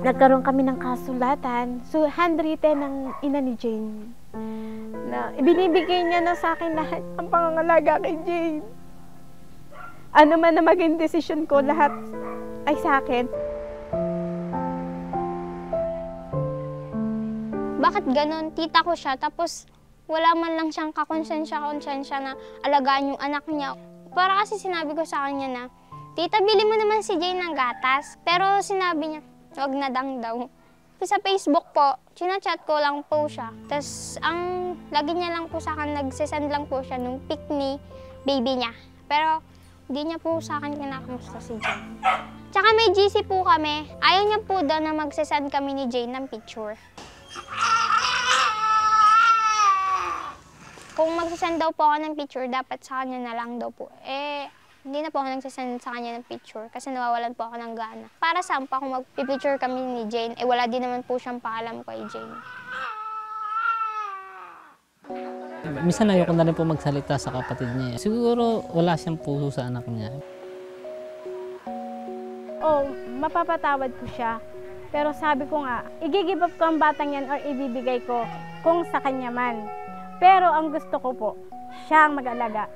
nagkaroon kami ng kasulatan. So, handwritten ng ina ni Jane. Na binibigay niya na sa akin lahat ang pangangalaga kay Jane. Ano man na maging desisyon ko, lahat ay sa akin. Bakit ganun? Tita ko siya, tapos wala man lang siyang kakonsensya na alagaan yung anak niya. Para kasi sinabi ko sa kanya na, tita, bili mo naman si Jane ng gatas. Pero sinabi niya, wag na daw. Sa Facebook po, chinachat ko lang po siya. Tapos lagi niya lang po sa akin, nagsisend lang po siya nung pic ni baby niya. Pero hindi niya po sa akin kinakamusta si Jane. Tsaka may GC po kami. Ayaw niya po daw na magsisend kami ni Jane ng picture. Kung magsisend daw po ako ng picture, dapat sa kanya na lang daw po. Hindi na po ako nagsasend sa kanya ng picture kasi nawawalan po ako ng gana. Para saan pa kung mag-picture kami ni Jane, wala din naman po siyang paalam kay Jane. Minsan ayoko na rin po magsalita sa kapatid niya. Siguro wala siyang puso sa anak niya. Mapapatawad ko siya. Pero sabi ko nga, i-give up ko ang batang yan or ibibigay ko kung sa kanya man. Pero ang gusto ko po, siya ang mag-alaga.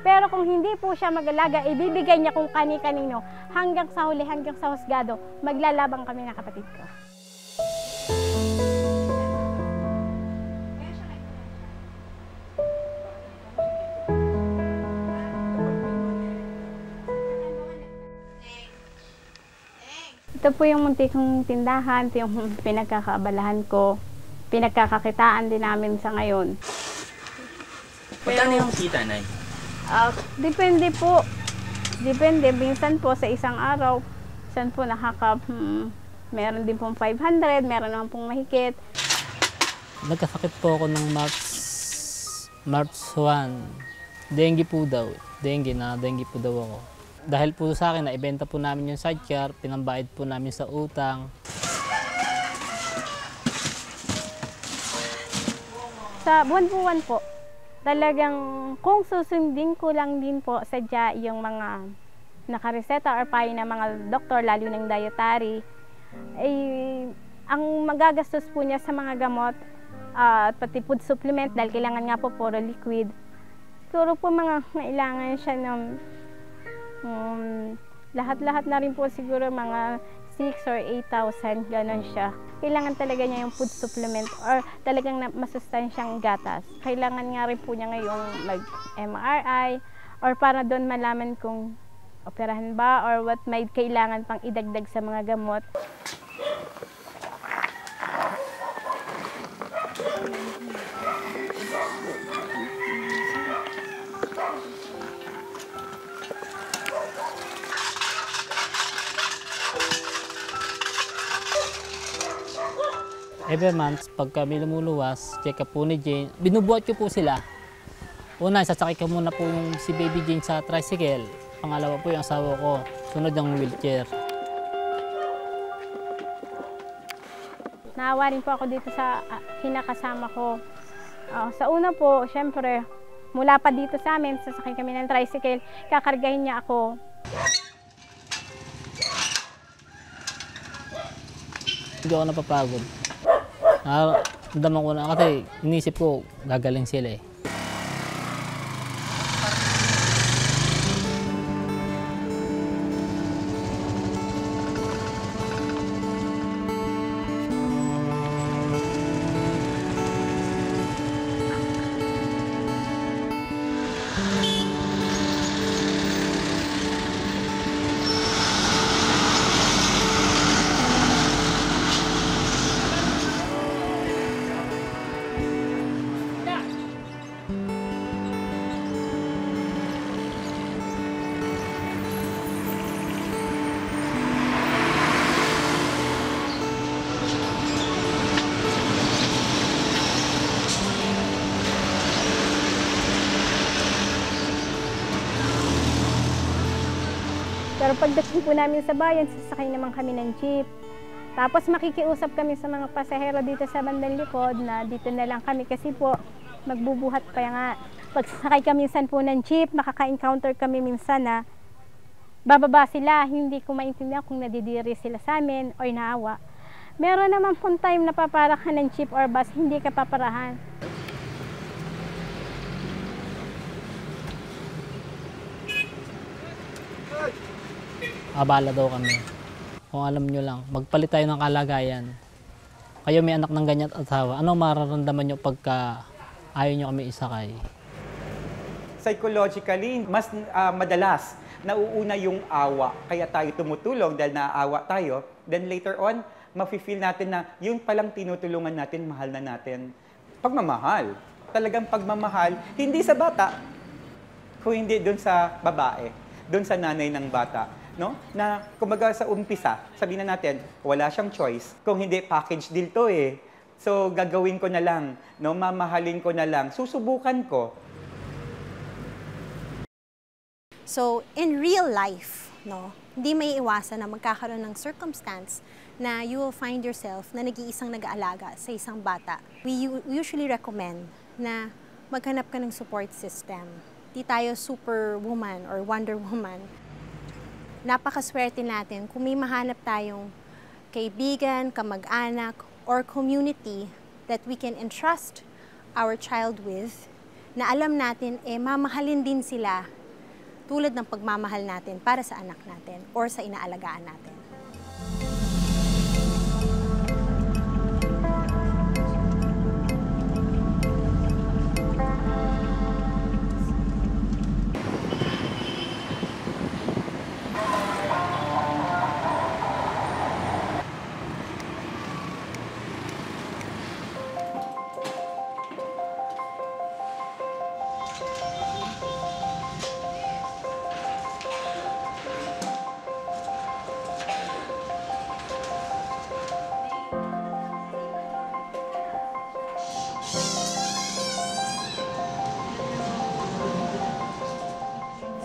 Pero kung hindi po siya mag-alaga, ibibigay niya kung kani-kanino. Hanggang sa huli, hanggang sa husgado, maglalabang kami ng kapatid ko. Ito po yung munti kong tindahan, ito yung pinagkakaabalahan ko. Pinagkakakitaan din namin sa ngayon. Magkano yung kita, Nay? Depende po. Depende. Minsan po sa isang araw, minsan po meron din pong 500, meron naman pong mahigit. Nagkasakit po ako ng March 1. Dengue po daw. Dengue po daw ako. Dahil po sa akin, naibenta po namin yung sidecar, pinambayad po namin sa utang. Sa buwan-buwan po, talagang kung susundin ko lang din po sadya yung mga nakareseta or payo ng mga doktor, lalo ng dietary, ang magagastos po niya sa mga gamot at pati food supplement dahil kailangan nga po puro liquid. Siguro po mga kailangan siya ng lahat-lahat na rin po siguro mga 6 or 8,000, gano'n siya. Kailangan talaga niya yung food supplement or talagang masustansyang gatas. Kailangan nga rin po niya ngayong mag-MRI or para doon malaman kung operahan ba or what may kailangan pang idagdag sa mga gamot. Every month, pag kami lumuluwas, check up po ni Jane, binubuhat ko po sila. Una, sasakay ko muna po yung si baby Jane sa tricycle. Pangalawa po yung asawa ko, sunod yung wheelchair. Naawa rin po ako dito sa kinakasama ko. Sa una po, syempre, mula pa dito sa amin, sasakay kami ng tricycle, kakargahin niya ako. Hindi ako napapagod. Nadaman ko na kasi inisip ko gagaling sila eh. Pero pagdating po namin sa bayan, sasakay naman kami ng jeep. Tapos makikiusap kami sa mga pasahero dito sa bandang likod na dito na lang kami kasi po magbubuhat pa nga. Pag sasakay kami minsan po ng jeep, makaka-encounter kami minsan na bababa sila. Hindi ko maintindihan kung nadidiri sila sa amin o naawa. Meron naman pong time na papara ka ng jeep or bus, hindi ka paparahan. Abala daw kami. Kung alam nyo lang, magpalit tayo ng kalagayan. Kayo may anak ng ganyan at asawa, ano mararamdaman nyo pagka ayaw nyo kami isakay? Psychologically, mas madalas nauuna yung awa. Kaya tayo tumutulong dahil naaawa tayo. Then later on, mafe-feel natin na yun palang tinutulungan natin, mahal na natin. Pagmamahal. Talagang pagmamahal, hindi sa bata, kung hindi doon sa babae, doon sa nanay ng bata. No? Na kumbaga sa umpisa, sabihin na natin, wala siyang choice. Kung hindi, package deal to eh. So gagawin ko na lang, no? Mamahalin ko na lang, susubukan ko. So in real life, no, hindi may iwasan na magkakaroon ng circumstance na you will find yourself na nag-iisang nag-aalaga sa isang bata. We usually recommend na maghanap ka ng support system. Di tayo superwoman or Wonder Woman. Napakaswerte natin kung may mahanap tayong kaibigan, kamag-anak, or community that we can entrust our child with, na alam natin, mamahalin din sila tulad ng pagmamahal natin para sa anak natin or sa inaalagaan natin.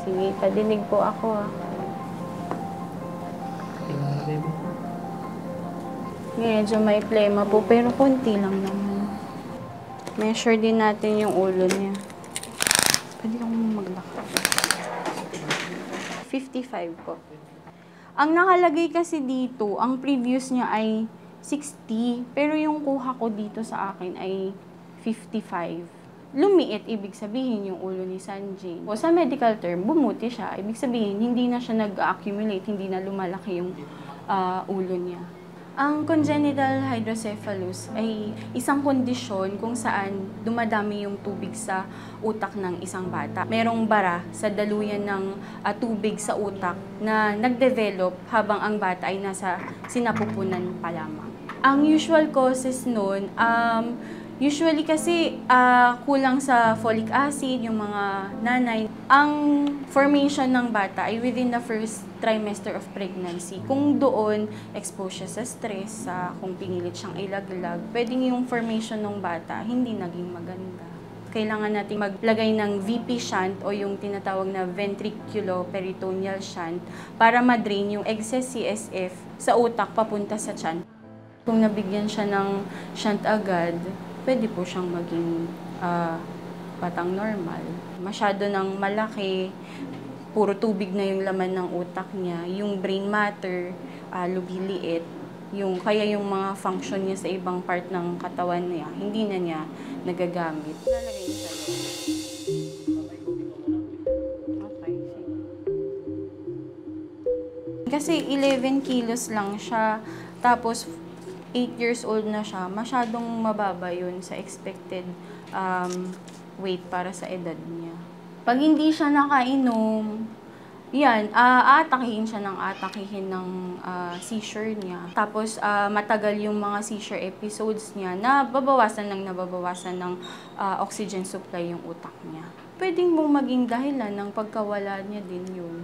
Sige, padinig po ako. Medyo may plema po, pero konti lang naman. Measure din natin yung ulo niya. Pwede akong maglakad. 55 po. Ang nakalagay kasi dito, ang previous niya ay 60, pero yung kuha ko dito sa akin ay 55. Lumiit, ibig sabihin yung ulo ni Sanjay. O sa medical term, bumuti siya. Ibig sabihin, hindi na siya nag-accumulate, hindi na lumalaki yung ulo niya. Ang congenital hydrocephalus ay isang kondisyon kung saan dumadami yung tubig sa utak ng isang bata. Merong bara sa daluyan ng tubig sa utak na nagdevelop habang ang bata ay nasa sinapupunan pa lamang. Ang usual causes nun, usually kasi kulang sa folic acid, yung mga nanay. Ang formation ng bata ay within the first trimester of pregnancy. Kung doon, expose siya sa stress, kung pinilit siyang ilaglag, pwedeng yung formation ng bata hindi naging maganda. Kailangan natin maglagay ng VP shunt o yung tinatawag na ventriculoperitoneal shunt para ma-drain yung excess CSF sa utak papunta sa tiyan. Kung nabigyan siya ng shunt agad, pwede po siyang maging batang normal. Masyado ng malaki, puro tubig na yung laman ng utak niya, yung brain matter, lumiliit, kaya yung mga function niya sa ibang part ng katawan niya, hindi na niya nagagamit. Lalagay niya sa loob. Okay, sige. Kasi 11 kilos lang siya, tapos 8 years old na siya, masyadong mababa yun sa expected weight para sa edad niya. Pag hindi siya nakainom, yan, aatakihin siya ng seizure niya. Tapos matagal yung mga seizure episodes niya, nababawasan ng oxygen supply yung utak niya. Pwedeng mong maging dahilan ng pagkawala niya din yun.